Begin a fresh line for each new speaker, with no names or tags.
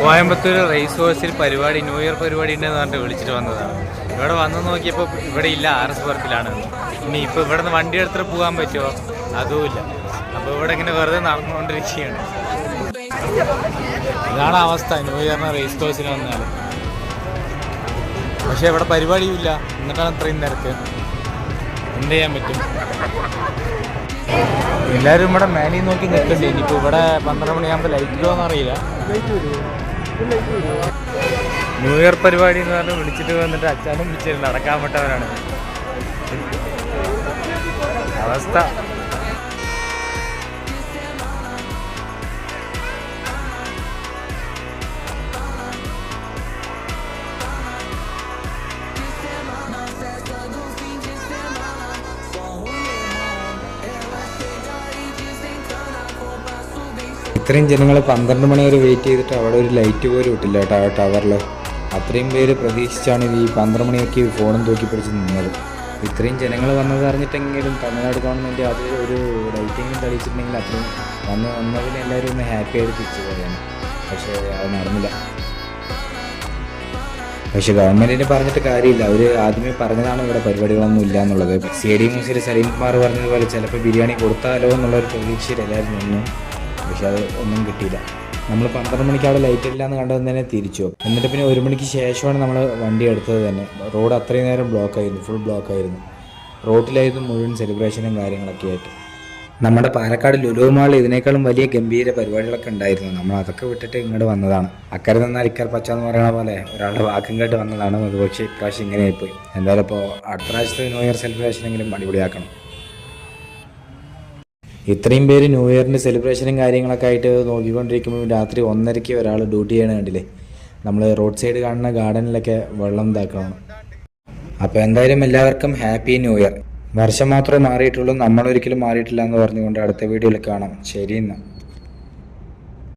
Coimbatore raise കോഴ്സിൽ പരിപാടി new year പരിപാടി ഉണ്ടെന്ന് പറഞ്ഞിട്ട് വിളിച്ചിട്ട് വന്നതാണ്. ഇവിടെ വന്ന് നോക്കിയപ്പോൾ ഇവിടെ ഇല്ല, RS പുരത്തിലാണ്. ഇനി ഇപ്പോൾ ഇവിടെ നിന്ന് വണ്ടി എടുത്തിട്ട് പോകാൻ പറ്റുമോ അതുമില്ല. അപ്പോൾ ഇവിടെ ഇങ്ങനെ വെറുതെ നടന്നുകൊണ്ടിരിക്കുകയാണ്. ഇതാണ് അവസ്ഥ ന്യൂ ഇയറിന് റേസ് കോഴ്സിന് വന്നാൽ. പക്ഷേ ഇവിടെ പരിപാടിയുമില്ല, എന്നിട്ടാണ് ഇത്രയും തിരക്ക്. എന്ത് ചെയ്യാൻ പറ്റും? എല്ലാവരും ഇവിടെ മേലിൽ നോക്കി നിൽക്കണ്ടേ. ഇനിയിപ്പോൾ ഇവിടെ 12 മണിയാകുമ്പോൾ ലൈറ്റ് ഇടുമോ എന്നറിയില്ല. ന്യൂ ഇയർ പരിപാടി എന്ന് പറഞ്ഞ് വിളിച്ചിട്ട് വന്നിട്ട് അച്ഛനും വിളിച്ചിട്ട് നടക്കാൻ പറ്റവരാണ് അവസ്ഥ. ഇത്രയും ജനങ്ങൾ 12 മണി വരെ വെയിറ്റ് ചെയ്തിട്ട് അവിടെ ഒരു ലൈറ്റ് പോലും ഇട്ടില്ല കേട്ടോ ആ ടവറിൽ. അത്രയും പേര് പ്രതീക്ഷിച്ചാണ് ഈ 12 മണിയൊക്കെ ഫോണും തൂക്കി പിടിച്ച് നിന്നത്. ഇത്രയും ജനങ്ങൾ വന്നത് അറിഞ്ഞിട്ടെങ്കിലും തമിഴ്നാട് ഗവൺമെൻറ് അത് ഒരു ലൈറ്റിങ്ങും തെളിയിച്ചിട്ടുണ്ടെങ്കിൽ അത്രയും വന്നതിന് എല്ലാവരും ഒന്ന് ഹാപ്പി ആയിട്ട് തിരിച്ചു പോയാണ്. പക്ഷേ അത് നടന്നില്ല. പക്ഷെ ഗവൺമെൻറ്റിന് പറഞ്ഞിട്ട് കാര്യമില്ല. അവർ ആദ്യമേ പറഞ്ഞതാണ് ഇവിടെ പരിപാടികളൊന്നും ഇല്ല എന്നുള്ളത്. CID മ്യൂസിയത്തിൽ സലീം കുമാർ പറഞ്ഞതുപോലെ ചിലപ്പോൾ ബിരിയാണി കൊടുത്താലോ എന്നുള്ളൊരു പ്രതീക്ഷയിൽ എല്ലാവരും നിന്നു. പക്ഷെ അത് ഒന്നും കിട്ടിയില്ല. നമ്മൾ 12 മണിക്ക് അവിടെ ലൈറ്റ് ഇല്ല എന്ന് കണ്ടത് തന്നെ തിരിച്ചു. എന്നിട്ട് പിന്നെ 1 മണിക്ക് ശേഷമാണ് നമ്മൾ വണ്ടി എടുത്തത് തന്നെ. റോഡ് അത്രയും നേരം ബ്ലോക്കായിരുന്നു, ഫുൾ ബ്ലോക്കായിരുന്നു. റോഡിലായിരുന്നു മുഴുവൻ സെലിബ്രേഷനും കാര്യങ്ങളൊക്കെ ആയിട്ട്. നമ്മുടെ പാലക്കാട് ലുലു മാളിൽ ഇതിനേക്കാളും വലിയ ഗംഭീര പരിപാടികളൊക്കെ ഉണ്ടായിരുന്നു. നമ്മൾ അതൊക്കെ വിട്ടിട്ട് ഇങ്ങോട്ട് വന്നതാണ്. അക്കരെ നിന്നാൽ ഇക്കർ പച്ച എന്ന് പറയുന്ന പോലെ ഒരാളുടെ വാക്കും കേട്ട് വന്നതാണ്. പക്ഷേ ഇപ്രാവശ്യം ഇങ്ങനെയായിപ്പോയി. എന്തായാലും ഇപ്പോൾ അടുത്ത പ്രാവശ്യത്തെ ന്യൂ ഇയർ സെലിബ്രേഷനെങ്കിലും അടിപൊളിയാക്കണം. ഇത്രയും പേര് ന്യൂ ഇയറിൻ്റെ സെലിബ്രേഷനും കാര്യങ്ങളൊക്കെ ആയിട്ട് നോക്കിക്കൊണ്ടിരിക്കുമ്പോൾ രാത്രി 1:30 ഒരാൾ ഡ്യൂട്ടി ചെയ്യണ കണ്ടില്ലേ. നമ്മൾ റോഡ് സൈഡ് കാണുന്ന ഗാർഡനിലൊക്കെ വെള്ളം ഇതാക്കണം. അപ്പോൾ എന്തായാലും എല്ലാവർക്കും ഹാപ്പി ന്യൂ ഇയർ. വർഷം മാത്രമേ മാറിയിട്ടുള്ളൂ, നമ്മളൊരിക്കലും മാറിയിട്ടില്ല എന്ന് പറഞ്ഞുകൊണ്ട് അടുത്ത വീഡിയോയിൽ കാണാം. ശരി എന്നാൽ.